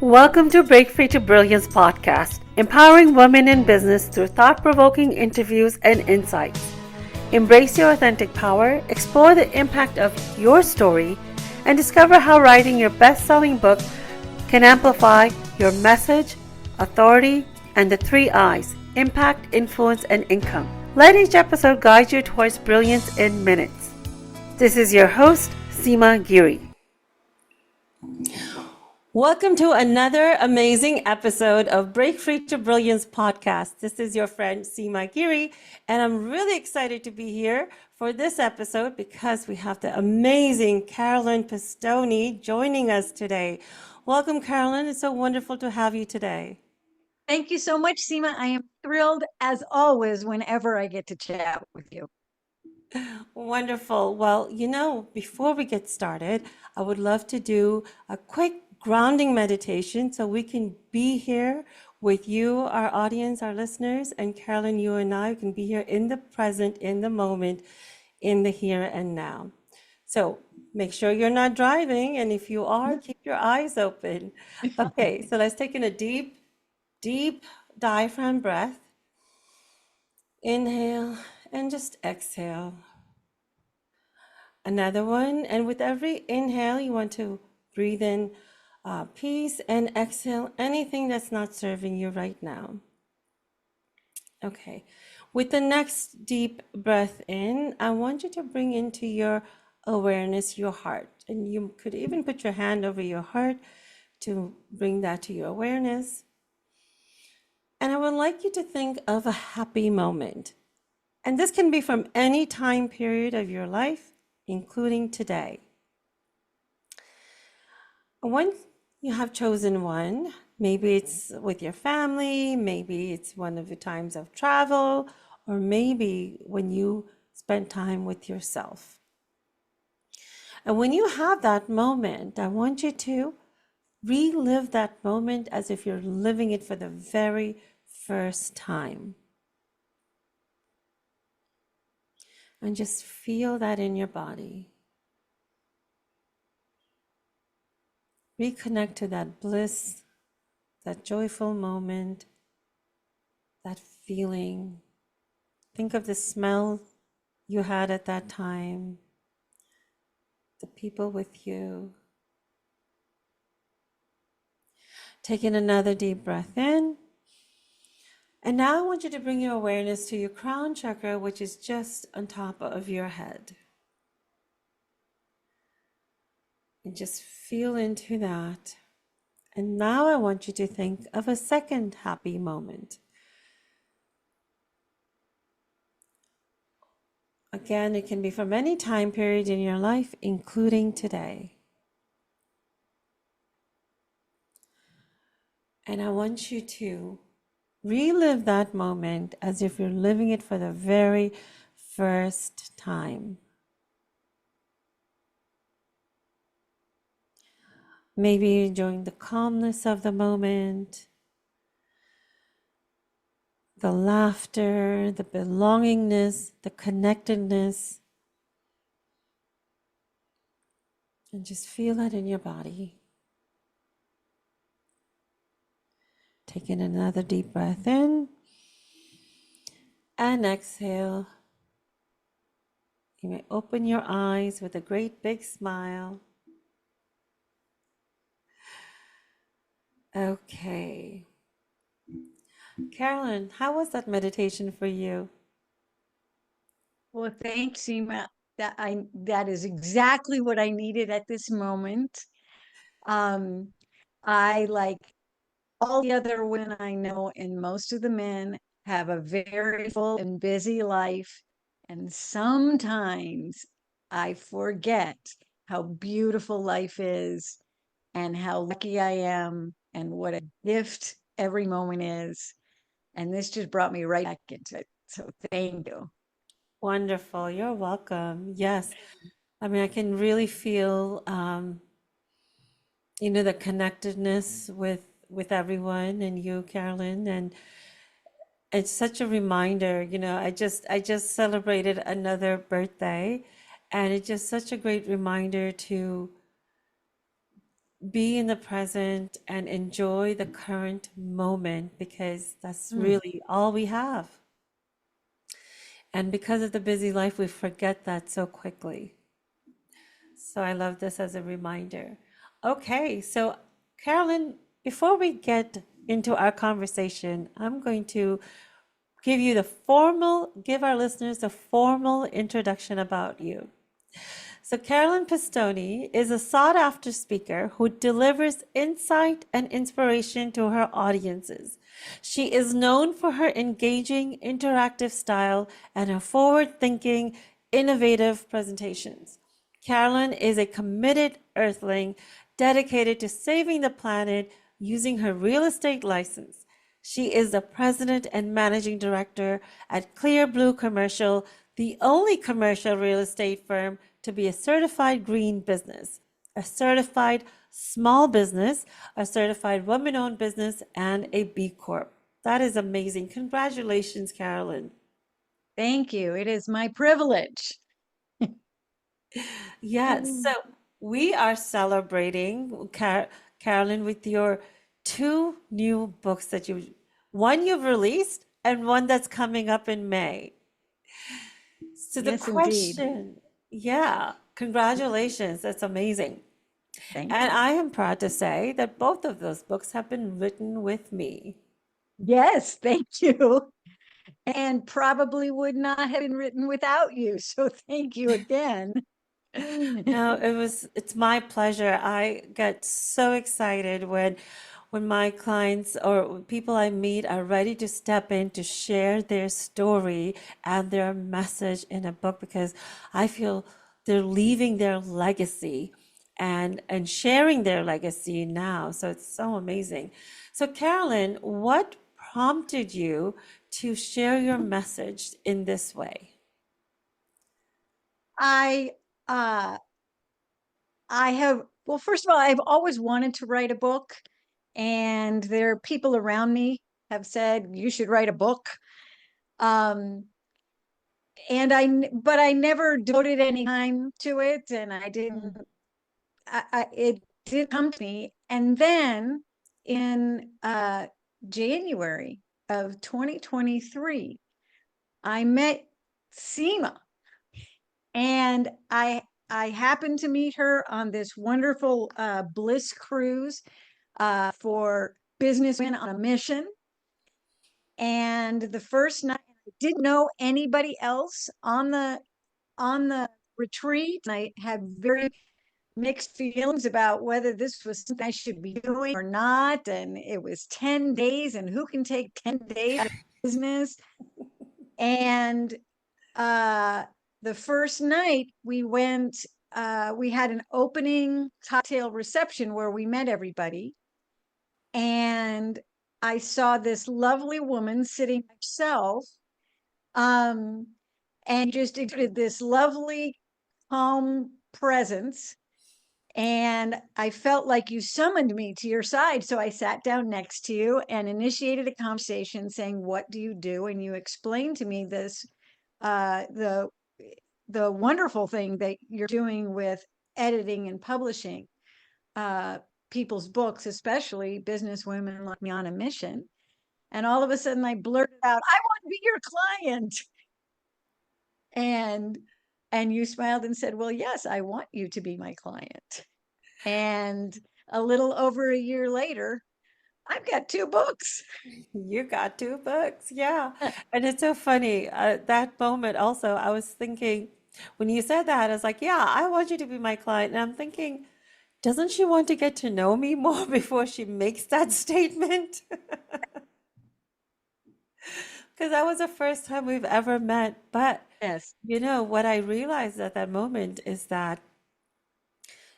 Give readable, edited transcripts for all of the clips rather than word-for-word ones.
Welcome to Break Free to Brilliance podcast, empowering women in business through thought-provoking interviews and insights. Embrace your authentic power, explore the impact of your story, and discover how writing your best-selling book can amplify your message, authority, and the 3 I's: impact, influence, and income. Let each episode guide you towards brilliance in minutes. This is your host, Seema Giri. Welcome to another amazing episode of Break Free to Brilliance podcast. This is your friend Seema Giri, and I'm really excited to be here for this episode because we have the amazing Carolyn Pistone joining us today. Welcome, Carolyn. It's so wonderful to have you today. Thank you so much, Seema. I am thrilled, as always, whenever I get to chat with you. Wonderful. Well, before we get started, I would love to do a quick grounding meditation so we can be here with you, our audience, our listeners, and Carolyn, you and I can be here in the present, in the moment, in the here and now. So make sure you're not driving, and if you are, keep your eyes open. Okay, so let's take in a deep diaphragm breath. Inhale and just exhale. Another one, and with every inhale, you want to breathe in peace and exhale anything that's not serving you right now. Okay, with the next deep breath in, I want you to bring into your awareness your heart. And you could even put your hand over your heart to bring that to your awareness. And I would like you to think of a happy moment. And this can be from any time period of your life, including today. Once you have chosen one, maybe it's with your family, maybe it's one of the times of travel, or maybe when you spend time with yourself. And when you have that moment, I want you to relive that moment as if you're living it for the very first time. And just feel that in your body. Reconnect to that bliss, that joyful moment, that feeling. Think of the smell you had at that time, the people with you. Take in another deep breath in. And now I want you to bring your awareness to your crown chakra, which is just on top of your head. And just feel into that. And now I want you to think of a second happy moment. Again, it can be from any time period in your life, including today. And I want you to relive that moment as if you're living it for the very first time. Maybe enjoying the calmness of the moment, the laughter, the belongingness, the connectedness. And just feel that in your body. Take in another deep breath in and exhale. You may open your eyes with a great big smile. Okay. Carolyn, how was that meditation for you? Well, thanks, Seema. That is exactly what I needed at this moment. I, like all the other women I know, and most of the men, have a very full and busy life. And sometimes I forget how beautiful life is and how lucky I am and what a gift every moment is. And this just brought me right back into it. So thank you. Wonderful. You're welcome. Yes. I mean, I can really feel, the connectedness with everyone and you, Carolyn, and it's such a reminder. I just celebrated another birthday, and it's just such a great reminder to be in the present and enjoy the current moment because that's Mm. really all we have. And because of the busy life, we forget that so quickly. So I love this as a reminder. Okay, so Carolyn, before we get into our conversation, I'm going to give our listeners a formal introduction about you. So, Carolyn Pistone is a sought after speaker who delivers insight and inspiration to her audiences. She is known for her engaging, interactive style and her forward thinking, innovative presentations. Carolyn is a committed earthling dedicated to saving the planet using her real estate license. She is the president and managing director at Clear Blue Commercial, the only commercial real estate firm to be a certified green business, a certified small business, a certified woman owned business, and a B Corp. That is amazing. Congratulations, Carolyn. Thank you. It is my privilege. Yes, so Mm. we are celebrating, Carolyn, with your two new books one you've released and one that's coming up in May. So the Yes, indeed. question, yeah, congratulations. That's amazing. Thank And you. I am proud to say that both of those books have been written with me. Yes, thank you. And probably would not have been written without you. So thank you again. No, it's my pleasure. I get so excited when my clients or people I meet are ready to step in to share their story and their message in a book because I feel they're leaving their legacy and sharing their legacy now. So it's so amazing. So Carolyn, what prompted you to share your message in this way? I uh I have, well, first of all, I've always wanted to write a book, and there are people around me have said you should write a book. Um, but I never devoted any time to it, and I didn't. It did come to me, and then in January of 2023, I met Seema, and I happened to meet her on this wonderful Bliss cruise for businessmen on a mission. And the first night, I didn't know anybody else on the retreat. And I had very mixed feelings about whether this was something I should be doing or not. And it was 10 days, and who can take 10 days of business? And uh, the first night we had an opening cocktail reception where we met everybody. And I saw this lovely woman sitting by herself, um, and just exuded this lovely, calm presence. And I felt like you summoned me to your side. So I sat down next to you and initiated a conversation saying, "What do you do?" And you explained to me this, uh, the the wonderful thing that you're doing with editing and publishing uh, people's books, especially business women like me on a mission. And all of a sudden I blurted out, "I want to be your client." And you smiled and said, "Well, yes, I want you to be my client." And a little over a year later, I've got two books. You got two books, yeah. And it's so funny. That moment also, I was thinking, when you said that, I was like, yeah, I want you to be my client. And I'm thinking, doesn't she want to get to know me more before she makes that statement? Because that was the first time we've ever met. But, Yes. what I realized at that moment is that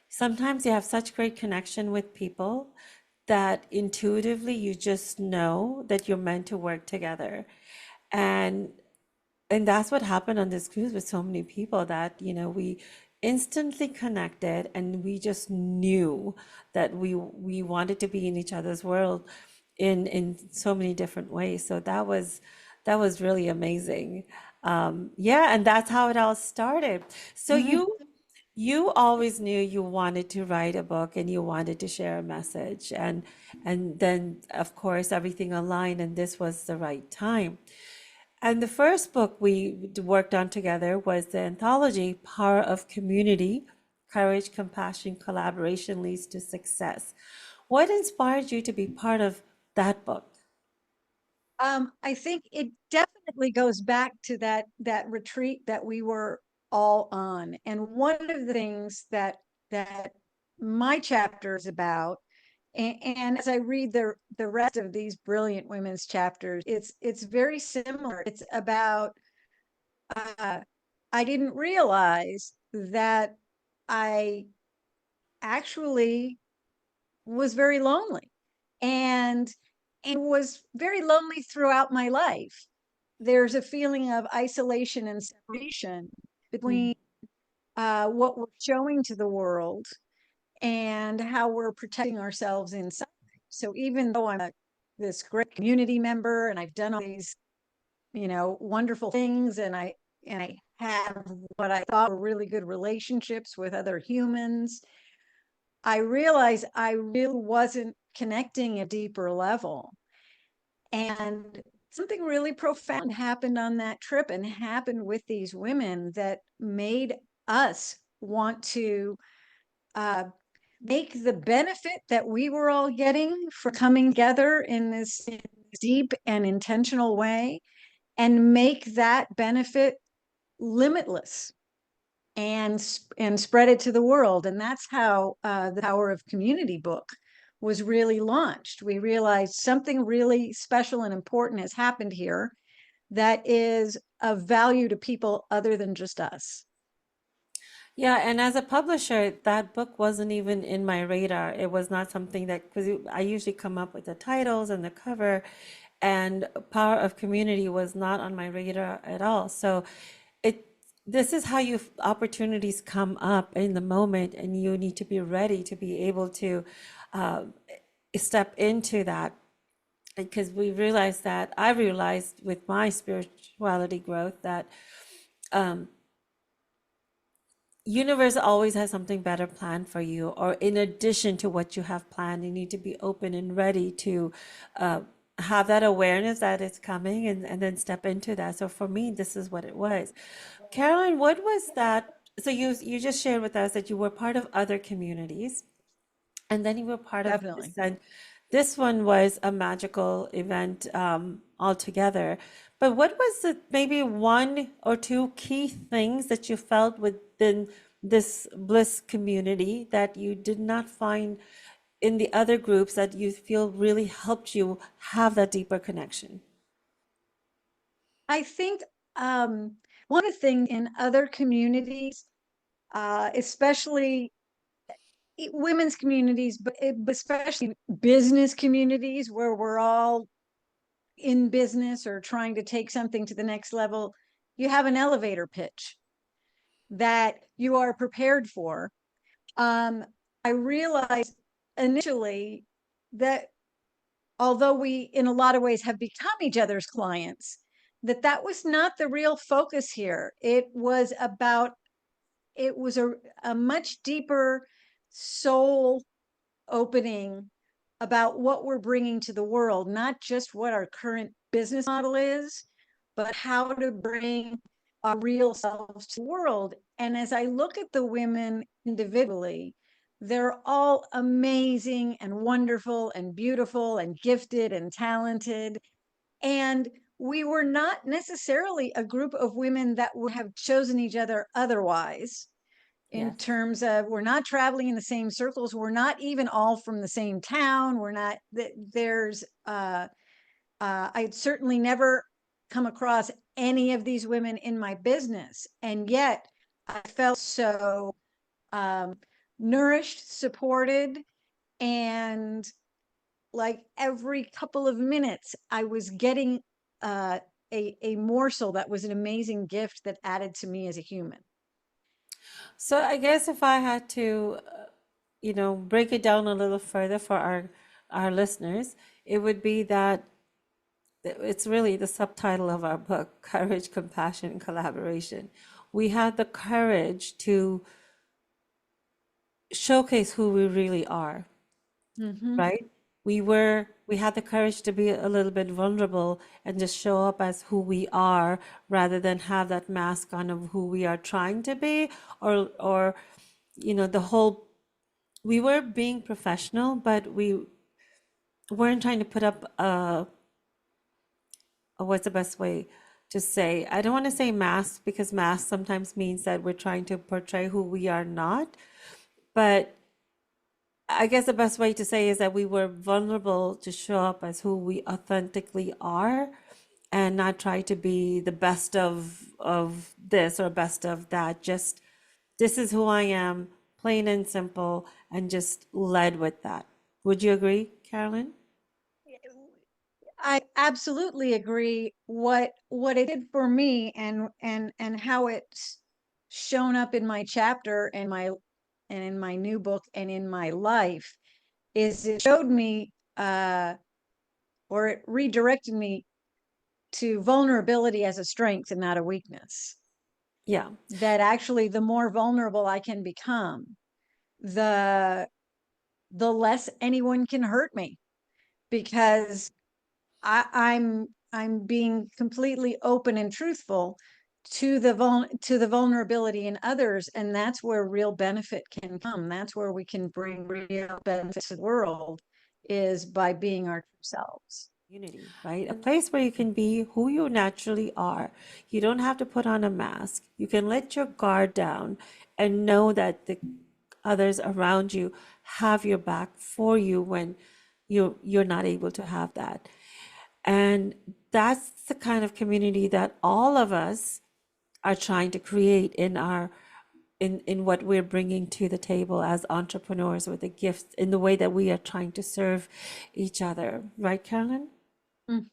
sometimes you have such great connection with people that intuitively you just know that you're meant to work together. And and that's what happened on this cruise with so many people that, we instantly connected and we just knew that we wanted to be in each other's world in so many different ways. So that was really amazing. Yeah, and that's how it all started. So Mhm. You always knew you wanted to write a book and you wanted to share a message, and then of course everything aligned and this was the right time. And the first book we worked on together was the anthology Power of Community: Courage, Compassion, Collaboration Leads to Success. What inspired you to be part of that book? I think it definitely goes back to that retreat that we were all on. And one of the things that my chapter is about, and as I read the rest of these brilliant women's chapters, it's very similar. It's about uh, I didn't realize that I actually was very lonely and was very lonely throughout my life. There's a feeling of isolation and separation between what we're showing to the world and how we're protecting ourselves inside. So even though this great community member and I've done all these, wonderful things, and I have what I thought were really good relationships with other humans, I realized I really wasn't connecting a deeper level. And something really profound happened on that trip and happened with these women that made us want to uh, make the benefit that we were all getting for coming together in this deep and intentional way and make that benefit limitless and spread it to the world. And that's how the Power of Community book was really launched. We realized something really special and important has happened here that is of value to people other than just us. Yeah, and as a publisher, that book wasn't even in my radar. It was not something that, because I usually come up with the titles and the cover, and Power of Community was not on my radar at all. So it this is how you opportunities come up in the moment, and you need to be ready to be able to uh, step into that. Because we realized that I realized with my spirituality growth that universe always has something better planned for you, or in addition to what you have planned. You need to be open and ready to have that awareness that it's coming, and then step into that. So for me, this is what it was. Caroline, what was that? So you just shared with us that you were part of other communities, and then you were part of this, Definitely. and this one was a magical event altogether. But what was the maybe one or two key things that you felt within this bliss community that you did not find in the other groups that you feel really helped you have that deeper connection? I think one of the things in other communities, especially women's communities, but especially business communities where we're all in business or trying to take something to the next level, you have an elevator pitch that you are prepared for. Um, I realized initially that although we, in a lot of ways, have become each other's clients, that was not the real focus here. It was a much deeper soul opening about what we're bringing to the world, not just what our current business model is, but how to bring our real selves to the world. And as I look at the women individually, they're all amazing and wonderful and beautiful and gifted and talented. And we were not necessarily a group of women that would have chosen each other otherwise, in Yes. terms of we're not traveling in the same circles, we're not even all from the same town, we're not there's I'd certainly never come across any of these women in my business, and yet I felt so um, nourished, supported, and like every couple of minutes I was getting uh, a morsel that was an amazing gift that added to me as a human. So I guess if I had to, break it down a little further for our listeners, it would be that it's really the subtitle of our book: Courage, Compassion, and Collaboration. We had the courage to showcase who we really are, Hmm. right? We had the courage to be a little bit vulnerable and just show up as who we are rather than have that mask on of who we are trying to be, or the whole, we were being professional, but we weren't trying to put up what's the best way to say? I don't want to say mask because mask sometimes means that we're trying to portray who we are not. But I guess the best way to say is that we were vulnerable to show up as who we authentically are and not try to be the best of this or best of that. Just this is who I am, plain and simple, and just led with that. Would you agree, Carolyn? I absolutely agree. What it did for me, and how it's shown up in my chapter and in my new book and in my life, is it showed me, or it redirected me to vulnerability as a strength and not a weakness. Yeah, That actually, the more vulnerable I can become, the the less anyone can hurt me, because I'm being completely open and truthful to to the vulnerability in others, and that's where real benefit can come. That's where we can bring real benefit to the world, is by being our true selves. unity, right? A place where you can be who you naturally are. You don't have to put on a mask. You can let your guard down and know that the others around you have your back for you when you're not able to have that. And that's the kind of community that all of us are trying to create in our in what we're bringing to the table as entrepreneurs with the gifts in the way that we are trying to serve each other, right, Carolyn? Mm,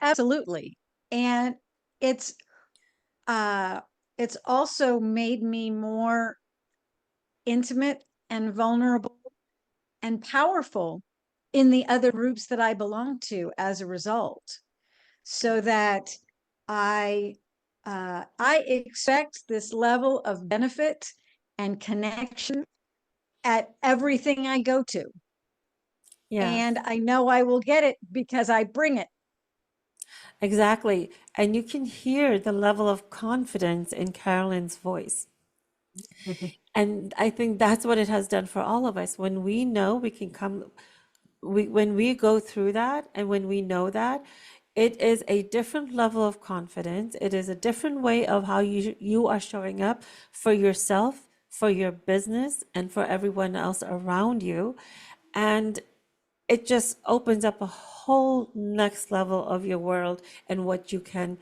absolutely. And it's uh it's also made me more intimate and vulnerable and powerful in the other groups that I belong to as a result, so that I I expect this level of benefit and connection at everything I go to. And Yes, I know I will get it because I bring it. exactly. And you can hear the level of confidence in Carolyn's voice. And I think that's what it has done for all of us. When we know we can come, when we go through that and when we know that, it is a different level of confidence. It is a different way of how you are showing up for yourself, for your business, and for everyone else around you. And it just opens up a whole next level of your world and what you can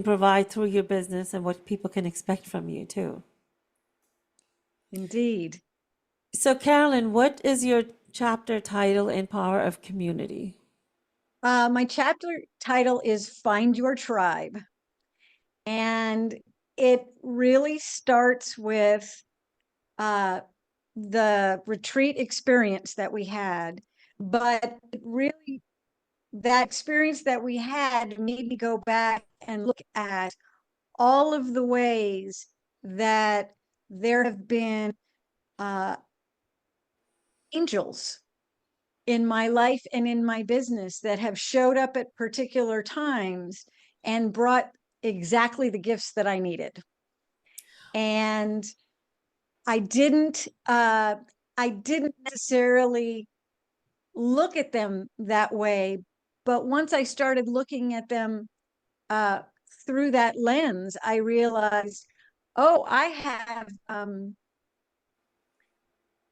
provide through your business and what people can expect from you too. Indeed. So, Carolyn, what is your chapter title in Power of Community? My chapter title is Find Your Tribe. And it really starts with uh, the retreat experience that we had. But really, that experience that we had made me go back and look at all of the ways that there have been uh, angels in my life and in my business that have showed up at particular times and brought exactly the gifts that I needed. And I didn't uh I didn't necessarily look at them that way, but once I started looking at them uh through that lens, I realized, oh, I have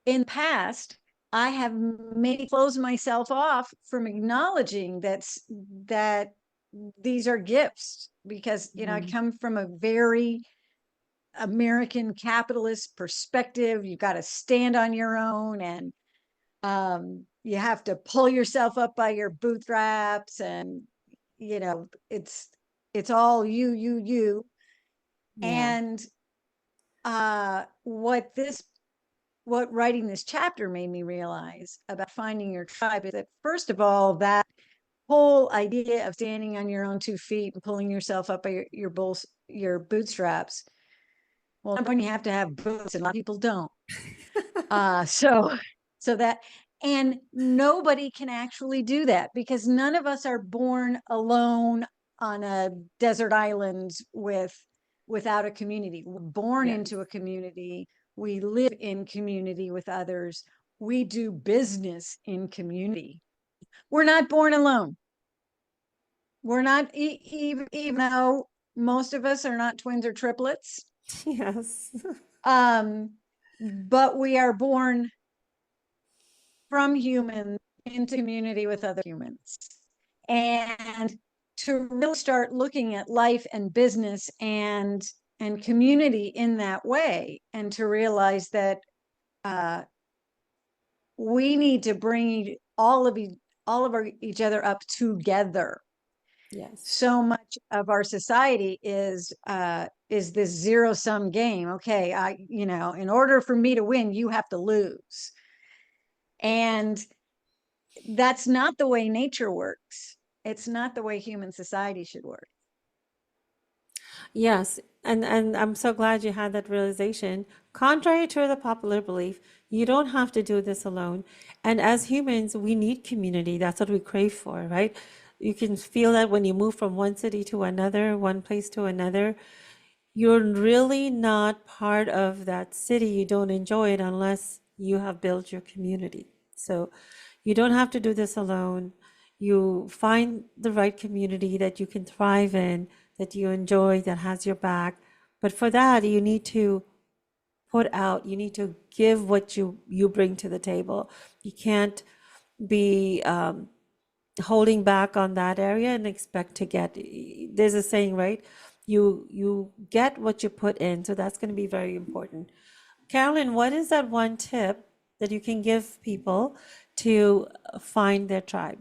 in the past, I have maybe closed myself off from acknowledging that these are gifts, because I Mhm. come from a very American capitalist perspective. You got to stand on your own, and you have to pull yourself up by your bootstraps, and it's all you. Yeah. And what writing this chapter made me realize about finding your tribe is that, first of all, that whole idea of standing on your own 2 feet and pulling yourself up by your bootstraps, Well, at some point you have to have boots, and a lot of people don't. So that, and nobody can actually do that because none of us are born alone on a desert island without a community. We're born Yes. into a community. We live in community with others. We do business in community. We're not born alone. We're not, even though most of us are not twins or triplets. Yes. But we are born from humans into community with other humans. And to really start looking at life and business and community in that way, and to realize that we need to bring all of each other up together. Yes. So much of our society is this zero sum game. Okay, in order for me to win, you have to lose. And that's not the way nature works. It's not the way human society should work. Yes, and I'm so glad you had that realization. Contrary to the popular belief, you don't have to do this alone. And as humans, we need community. That's what we crave for, right? You can feel that when you move from one city to another, one place to another. You're really not part of that city. You don't enjoy it unless you have built your community. So you don't have to do this alone. You find the right community that you can thrive in, that you enjoy, that has your back. But for that, you need to put out, you need to give what you bring to the table. You can't be holding back on that area and expect to get, there's a saying, right? You get what you put in. So that's going to be very important. Carolyn, what is that one tip that you can give people to find their tribe?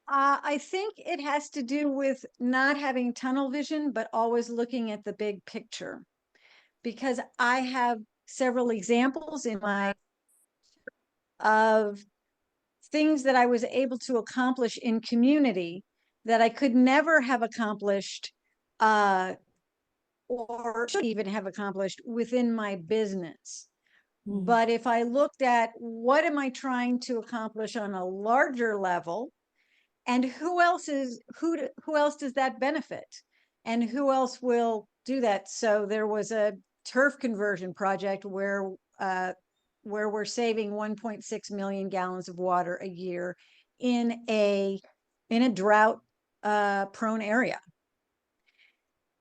I think it has to do with not having tunnel vision, but always looking at the big picture. Because I have several examples in my of things that I was able to accomplish in community that I could never have accomplished uh, or should even have accomplished within my business. Mm, But if I looked at what am I trying to accomplish on a larger level, and who else does that benefit, and who else will do that? So there was a turf conversion project where we're saving 1.6 million gallons of water a year in a drought prone area.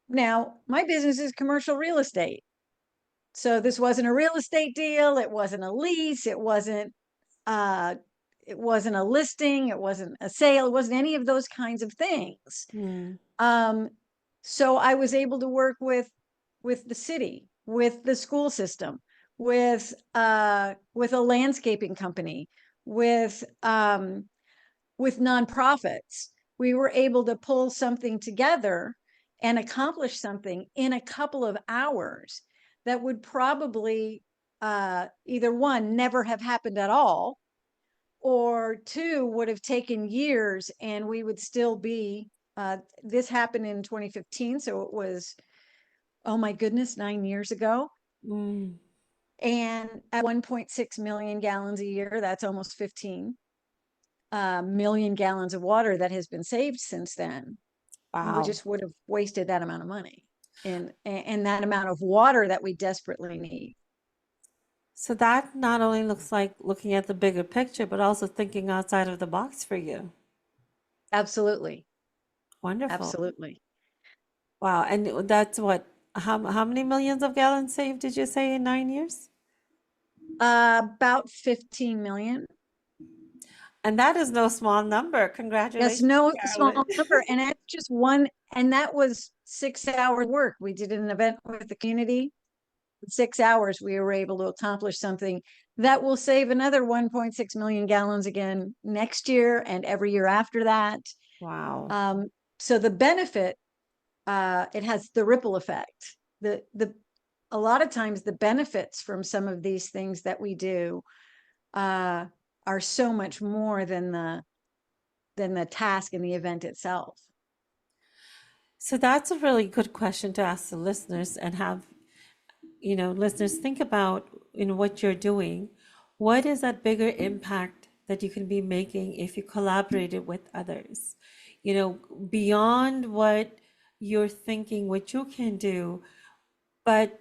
Now, my business is commercial real estate. So this wasn't a real estate deal, it wasn't a lease, uh it wasn't a listing, it wasn't a sale, it wasn't any of those kinds of things. mm, Um so I was able to work with the city, with the school system, with a landscaping company, with nonprofits. We were able to pull something together and accomplish something in a couple of hours that would probably either one, never have happened at all, or two, would have taken years and we would still be. This happened in 2015, so it was, oh my goodness, 9 years ago. mm. And at 1.6 million gallons a year, that's almost 15 million gallons of water that has been saved since then. We Wow. just would have wasted that amount of money and that amount of water that we desperately need. So that not only looks like looking at the bigger picture, but also thinking outside of the box for you. Absolutely. Wonderful. Absolutely. Wow. And that's what, how many millions of gallons saved did you say in 9 years? About 15 million. And that is no small number. That's Congratulations, no Carolyn. small number. And that's just one, and that was 6 hours work. We did an event with the community. In 6 hours, we were able to accomplish something that will save another 1.6 million gallons again next year and every year after that. Wow. Um, so the benefit, it has the ripple effect. The A lot of times the benefits from some of these things that we do uh, are so much more than the task and the event itself. So that's a really good question to ask the listeners and have, listeners think about in what you're doing. What is that bigger impact that you can be making if you collaborated with others? Beyond what you're thinking, what you can do, but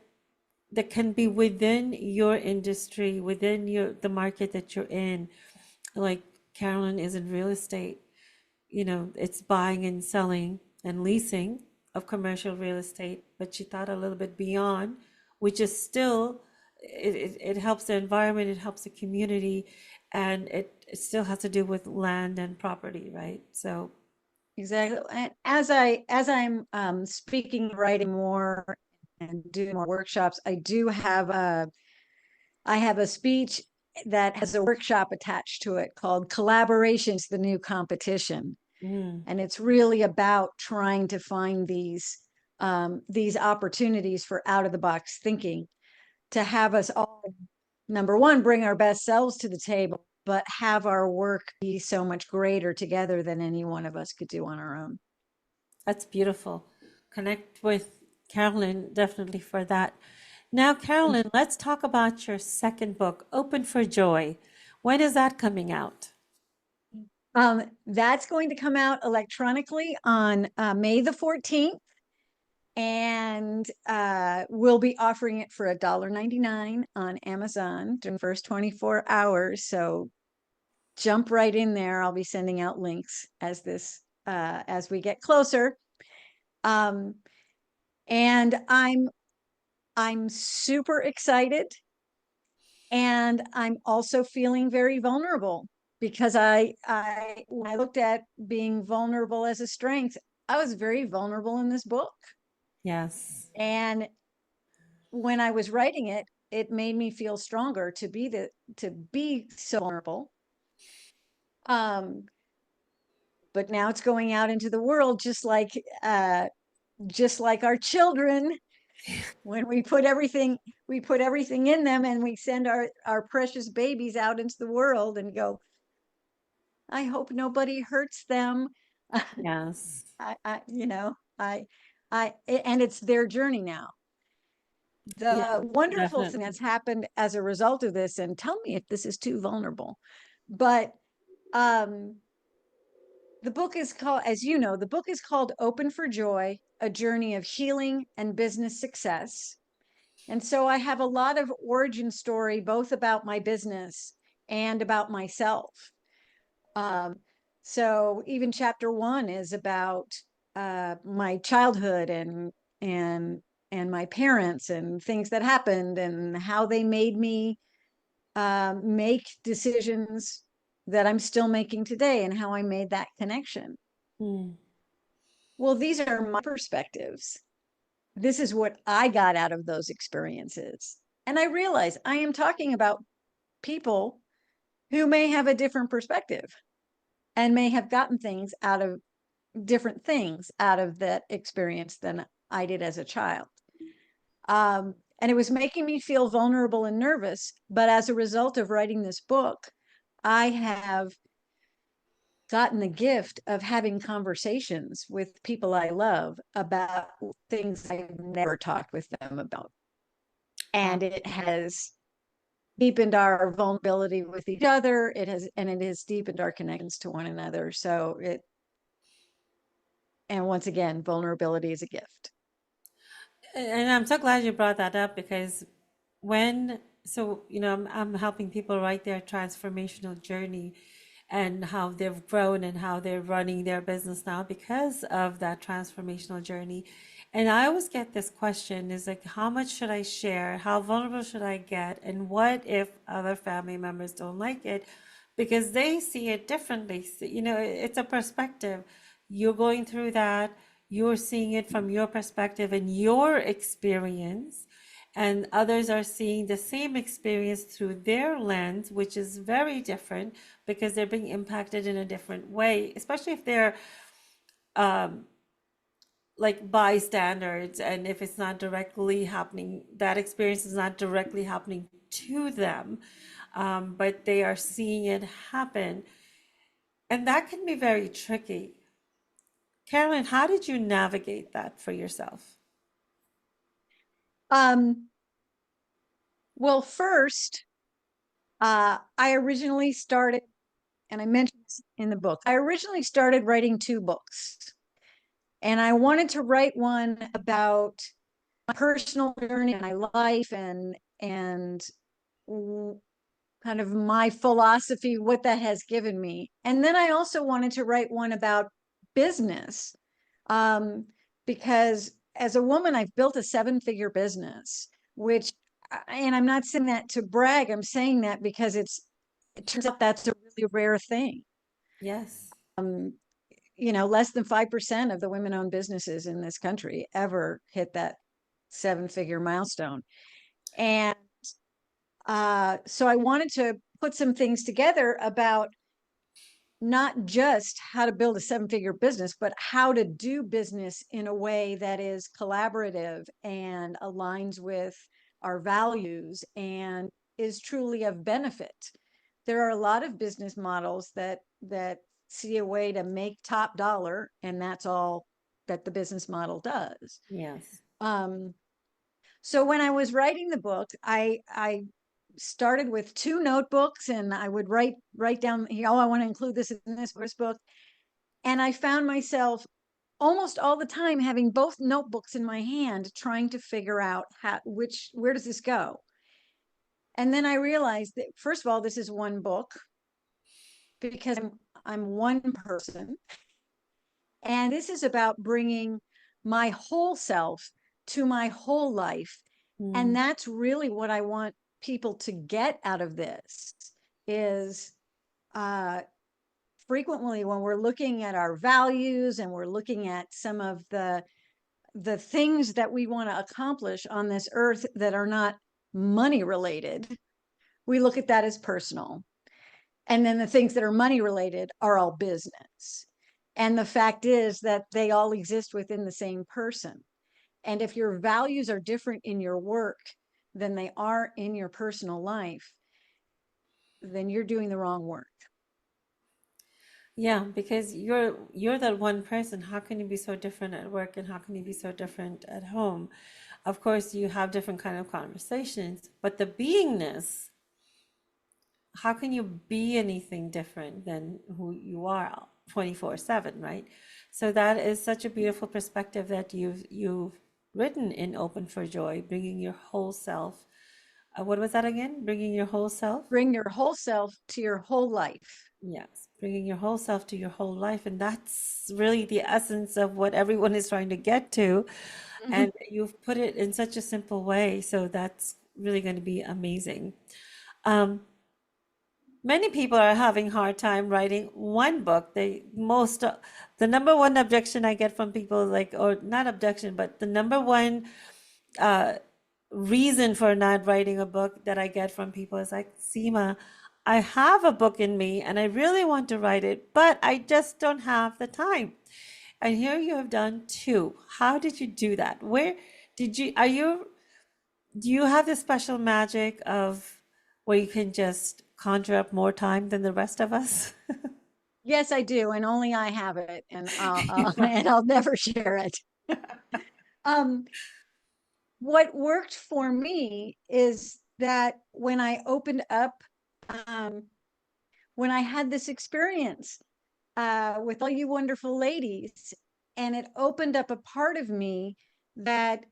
that can be within your industry, within the market that you're in. Like Carolyn is in real estate, it's buying and selling and leasing of commercial real estate, but she thought a little bit beyond, which is still, it helps the environment, it helps the community, and it still has to do with land and property, right? So, Exactly. And as I'm speaking, writing more, and doing more workshops, I have a speech that has a workshop attached to it called "Collaboration's the New Competition," mm, and it's really about trying to find these opportunities for out of the box thinking to have us all, number one, bring our best selves to the table, but have our work be so much greater together than any one of us could do on our own. that's beautiful. Connect with Carolyn definitely for that. Now, Carolyn, let's talk about your second book, Open for Joy. When is that coming out? That's going to come out electronically on May the 14th, and we'll be offering it for $1.99 on Amazon during the first 24 hours. So jump right in there. I'll be sending out links as we get closer. Um, and I'm super excited, and I'm also feeling very vulnerable because I when I looked at being vulnerable as a strength, I was very vulnerable in this book. Yes. And when I was writing it, it made me feel stronger to be so vulnerable. Um, but now it's going out into the world just like our children. When we put everything in them, and we send our precious babies out into the world and go, I hope nobody hurts them. Yes. You know, and it's their journey now. Yeah, The wonderful thing definitely. that's happened as a result of this, and tell me if this is too vulnerable, but um, the book is called, as you know, the book is called Open for Joy, A Journey of Healing and Business Success. And so I have a lot of origin story, both about my business and about myself. Um, so even chapter one is about my childhood and and my parents and things that happened and how they made me make decisions that I'm still making today and how I made that connection. Mm, Well, these are my perspectives. This is what I got out of those experiences. And I realize I am talking about people who may have a different perspective and may have gotten things out of different things out of that experience than I did as a child. And it was making me feel vulnerable and nervous. But as a result of writing this book, I have gotten the gift of having conversations with people I love about things I've never talked with them about. wow. And it has deepened our vulnerability with each other. It has deepened our connections to one another. And once again, vulnerability is a gift. And I'm so glad you brought that up because I'm helping people write their transformational journey and how they've grown and how they're running their business now because of that transformational journey. And I always get this question is like, how much should I share? How vulnerable should I get? And what if other family members don't like it? Because they see it differently. So, it's a perspective. You're going through that, you're seeing it from your perspective and your experience, and others are seeing the same experience through their lens, which is very different because they're being impacted in a different way, especially if they're like bystanders, and if it's not directly happening, that experience is not directly happening to them, but they are seeing it happen. And that can be very tricky. Carolyn, how did you navigate that for yourself? Um, well, first, I originally started, and I mentioned this in the book, I originally started writing two books. And I wanted to write one about my personal journey in my life and kind of my philosophy, what that has given me. And then I also wanted to write one about business, um, because as a woman, I've built a seven-figure business, which, and I'm not saying that to brag, I'm saying that because it turns out that's a really rare thing. Yes. Um, less than 5% of the women-owned businesses in this country ever hit that seven-figure milestone. And so I wanted to put some things together about not just how to build a seven-figure business, but how to do business in a way that is collaborative and aligns with our values and is truly of benefit. There are a lot of business models that see a way to make top dollar, and that's all that the business model does. Yes. Um, so when I was writing the book, I started with two notebooks, and I would write down, oh, I want to include this in this first book. And I found myself almost all the time having both notebooks in my hand, trying to figure out where does this go? And then I realized that, first of all, this is one book because I'm one person. And this is about bringing my whole self to my whole life. And Mm. that's really what I want people to get out of this is, uh, frequently when we're looking at our values and we're looking at some of the things that we want to accomplish on this earth that are not money related, we look at that as personal. And then the things that are money related are all business. And the fact is that they all exist within the same person. And if your values are different in your work than they are in your personal life, then you're doing the wrong work. Yeah, because you're that one person. How can you be so different at work and how can you be so different at home? Of course, you have different kind of conversations, but the beingness, how can you be anything different than who you are 24/7, right? So that is such a beautiful perspective that you've written in Open for Joy, bringing your whole self. What was that again? Bringing your whole self? Bring your whole self to your whole life. Yes, bringing your whole self to your whole life. And that's really the essence of what everyone is trying to get to. Mhm. And you've put it in such a simple way. So that's really going to be amazing. Um, Many people are having hard time writing one book. The number one objection I get from people is like, or not objection, but the number one uh, reason for not writing a book that I get from people is like, Seema, I have a book in me and I really want to write it, but I just don't have the time. And here you have done two. How did you do that? Do you have this special magic of where you can just conjure up more time than the rest of us? Yes, I do, and only I have it, and and I'll never share it. Um, what worked for me is that when I opened up, um, when I had this experience with all you wonderful ladies, and it opened up a part of me that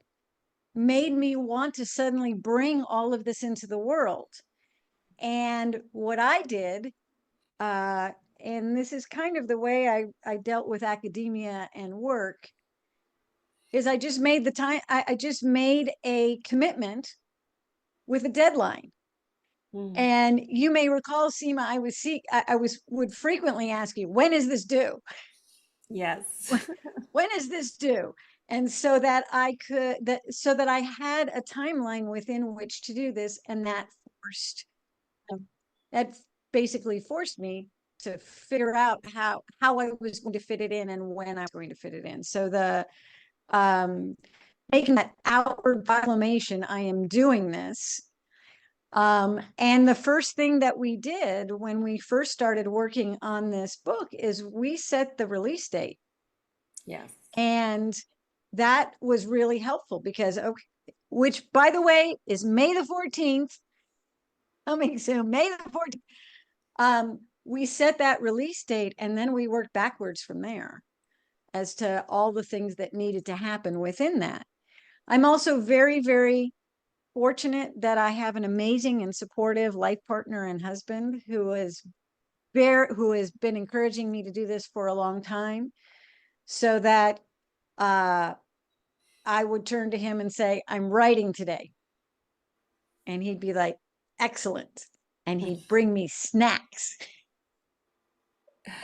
made me want to suddenly bring all of this into the world. And what I did, uh, and this is kind of the way I dealt with academia and work, is I just made I just made a commitment with a deadline. Mm, And you may recall, Seema, I was would frequently ask you, when is this due? yes. When is this due? And so that so that I had a timeline within which to do this, and forced um, that basically forced me to figure out how I was going to fit it in and when I was going to fit it in. So the um, making that outward proclamation, I am doing this. And the first thing that we did when we first started working on this book is we set the release date. Yes. And that was really helpful because, okay, which by the way is May the 14th, coming soon, May the 14th. We set that release date and then we worked backwards from there as to all the things that needed to happen within that. I'm also very, very fortunate that I have an amazing and supportive life partner and husband who has been encouraging me to do this for a long time, so that uh, I would turn to him and say, I'm writing today. And he'd be like, excellent. And he'd bring me snacks.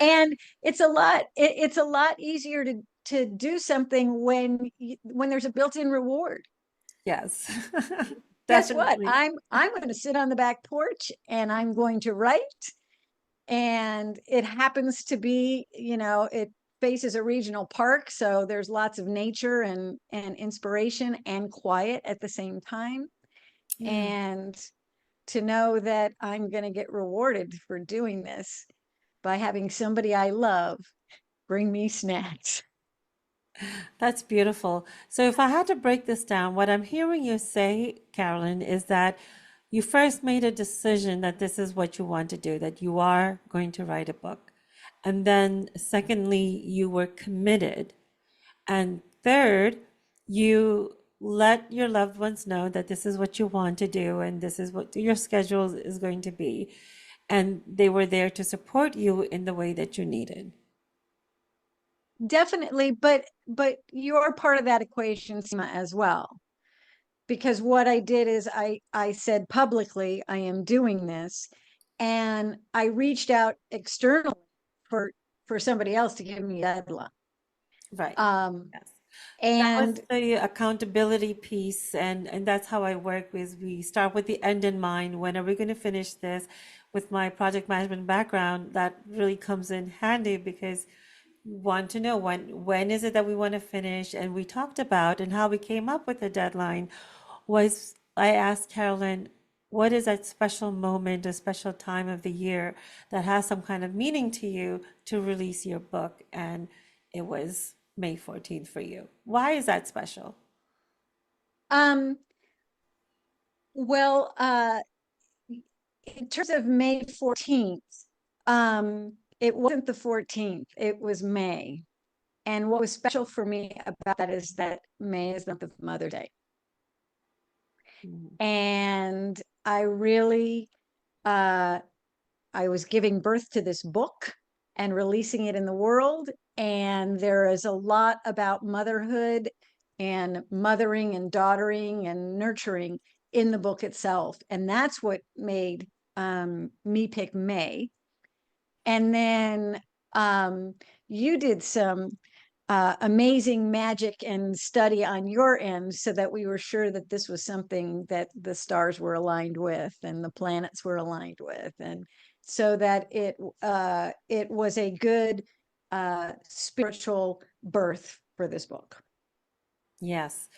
And it's a lot easier to do something when there's a built-in reward. Yes. Guess what? Definitely. I'm going to sit on the back porch and I'm going to write. And it happens to be, it faces a regional park, so there's lots of nature and inspiration and quiet at the same time. Yeah. And to know that I'm going to get rewarded for doing this by having somebody I love bring me snacks. That's beautiful. So, if I had to break this down, what I'm hearing you say, Carolyn, is that you first made a decision that this is what you want to do, that you are going to write a book. And then, secondly, you were committed. And third, you let your loved ones know that this is what you want to do and this is what your schedule is going to be. And they were there to support you in the way that you needed. Definitely, but you're part of that equation, Seema, as well. Because what I did is I said publicly I am doing this, and I reached out externally for for somebody else to give me a deadline. Right. Um, Yes. That was and the accountability piece, and that's how I work with. We start with the end in mind. When are we going to finish this? With my project management background, that really comes in handy because we want to know when is it that we want to finish. And we talked about and how we came up with the deadline was I asked Carolyn, what is that special moment, a special time of the year that has some kind of meaning to you to release your book? And it was May 14th for you. Why is that special? um, well, in terms of May 14th, it wasn't the 14th, it was May. And what was special for me about that is that May is the month of Mother's Day. Mhm. And I really, uh, I was giving birth to this book and releasing it in the world. And there is a lot about motherhood and mothering and daughtering and nurturing in the book itself. And that's what made me pick May. And then you did some amazing magic and study on your end so that we were sure that this was something that the stars were aligned with and the planets were aligned with, and so that it was a good spiritual birth for this book. Yes,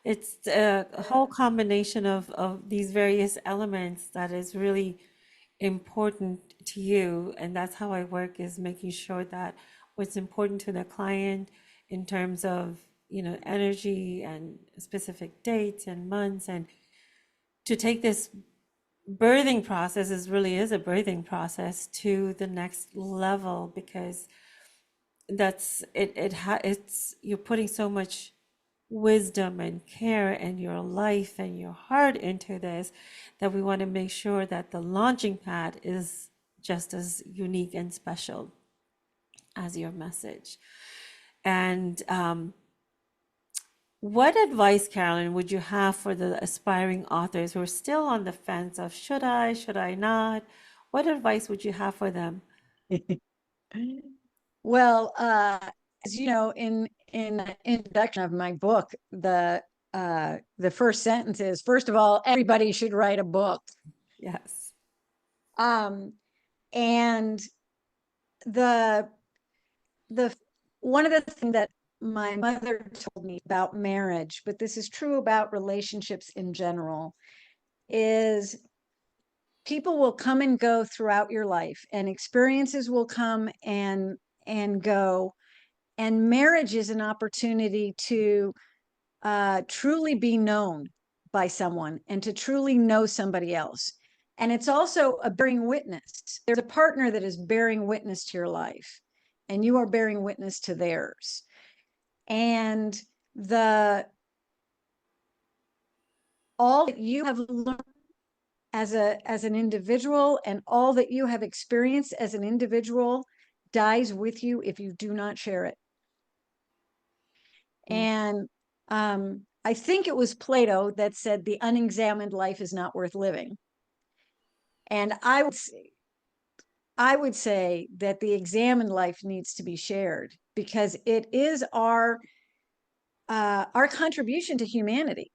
it's a whole combination of these various elements that is really important to you. And that's how I work is making sure that what's important to the client in terms of, energy and specific dates and months and to take this birthing process is really is a birthing process to the next level because that's it's you're putting so much wisdom and care and your life and your heart into this that we want to make sure that the launching pad is just as unique and special as your message. And what advice, Carolyn, would you have for the aspiring authors who are still on the fence of should I not? What advice would you have for them? Well, as you know, in the introduction of my book, the first sentence is, first of all, everybody should write a book. Yes. Um, and the the one of the things that my mother told me about marriage, but this is true about relationships in general, is people will come and go throughout your life, and experiences will come and go, And marriage is an opportunity to truly be known by someone and to truly know somebody else. And it's also a bearing witness. There's a partner that is bearing witness to your life, and you are bearing witness to theirs. And the all that you have learned as an individual and all that you have experienced as an individual dies with you if you do not share it. Mm. And I think it was Plato that said the unexamined life is not worth living. And I would say that the examined life needs to be shared because it is our contribution to humanity.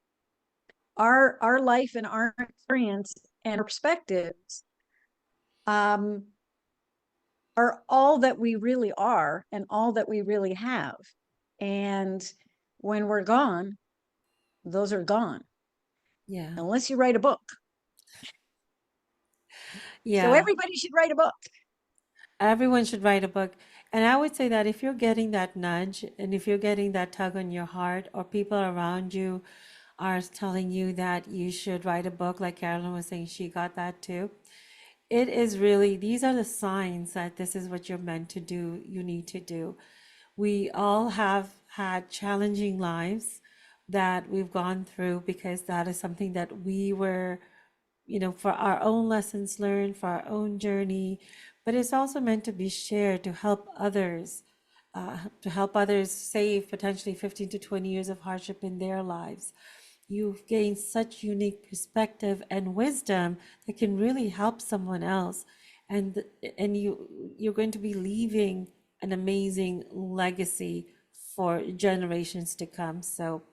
Our life and our experience and perspectives um, are all that we really are and all that we really have. And when we're gone, those are gone, Yeah. unless you write a book. So Yeah. everybody should write a book. Everyone should write a book. And I would say that if you're getting that nudge and if you're getting that tug on your heart, or people around you are telling you that you should write a book, like Carolyn was saying, she got that too. It is really, these are the signs that this is what you're meant to do, you need to do. We all have had challenging lives that we've gone through because that is something that we were, for our own lessons learned, for our own journey, but it's also meant to be shared to help others save potentially 15 to 20 years of hardship in their lives. You've gained such unique perspective and wisdom that can really help someone else. And you're going to be leaving an amazing legacy for generations to come. So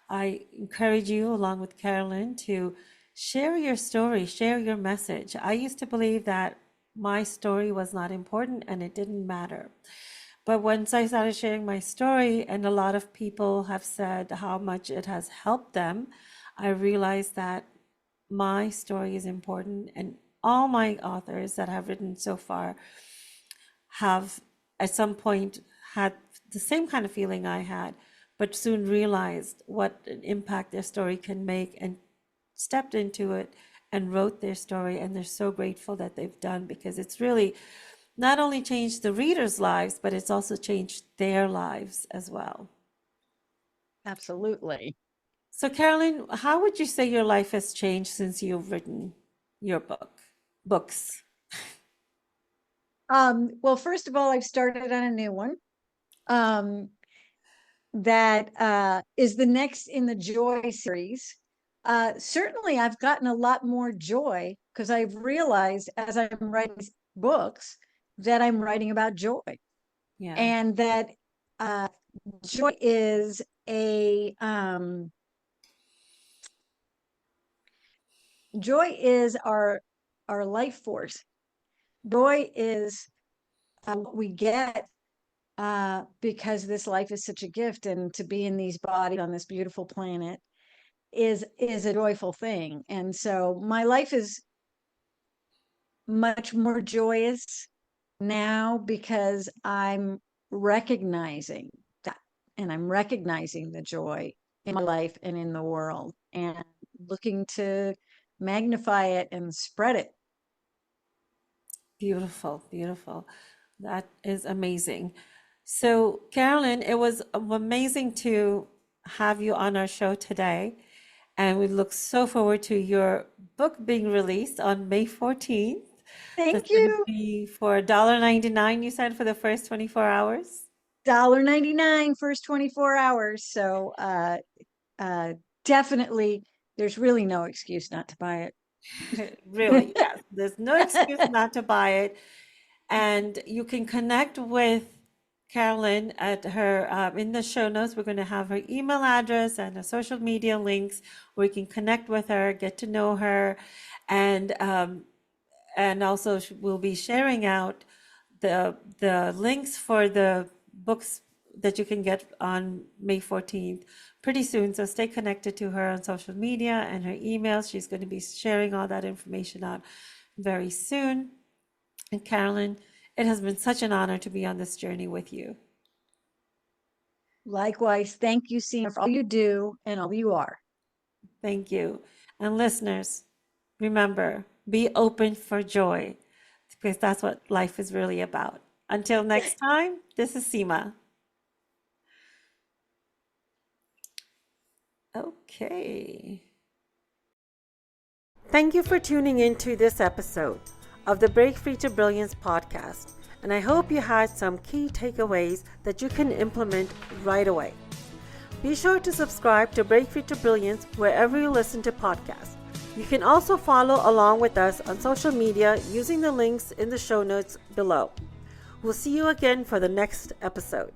I encourage you, along with Carolyn, to share your story, share your message. I used to believe that my story was not important and it didn't matter. But once I started sharing my story, and a lot of people have said how much it has helped them, I realized that my story is important. And all my authors that have written so far have at some point had the same kind of feeling I had, but soon realized what an impact their story can make and stepped into it and wrote their story. And they're so grateful that they've done, because it's really not only changed the readers' lives, but it's also changed their lives as well. Absolutely. So, Carolyn, how would you say your life has changed since you've written your books? Well, first of all, I've started on a new one. Um, that is the next in the joy series. Certainly, I've gotten a lot more joy because I've realized as I'm writing books that I'm writing about joy, Yeah, and that uh, joy is joy is our life force. Joy is what we get because this life is such a gift, and to be in these bodies on this beautiful planet is a joyful thing. And so my life is much more joyous now because I'm recognizing that, and I'm recognizing the joy in my life and in the world, and looking to magnify it and spread it. beautiful, beautiful. That is amazing. So, Carolyn, it was amazing to have you on our show today. And we look so forward to your book being released on May 14th. That's Thank going to you. be for $1.99, you said, for the first 24 hours. $1.99 first 24 hours. So uh definitely there's really no excuse not to buy Really, it. yes. There's no excuse not to buy it. And you can connect with Carolyn at her in the show notes. We're going to have her email address and her social media links where you can connect with her, get to know her, and also we'll be sharing out the links for the books that you can get on May 14th pretty soon. So stay connected to her on social media and her emails. She's going to be sharing all that information out very soon. And Carolyn, it has been such an honor to be on this journey with you. Likewise, thank you, Seema, for all you do and all you are. Thank you. And listeners, remember, be open for joy because that's what life is really about. Until next time, this is Seema. Okay. Thank you for tuning into this episode of the Break Free to Brilliance podcast. And I hope you had some key takeaways that you can implement right away. Be sure to subscribe to Break Free to Brilliance wherever you listen to podcasts. You can also follow along with us on social media using the links in the show notes below. We'll see you again for the next episode.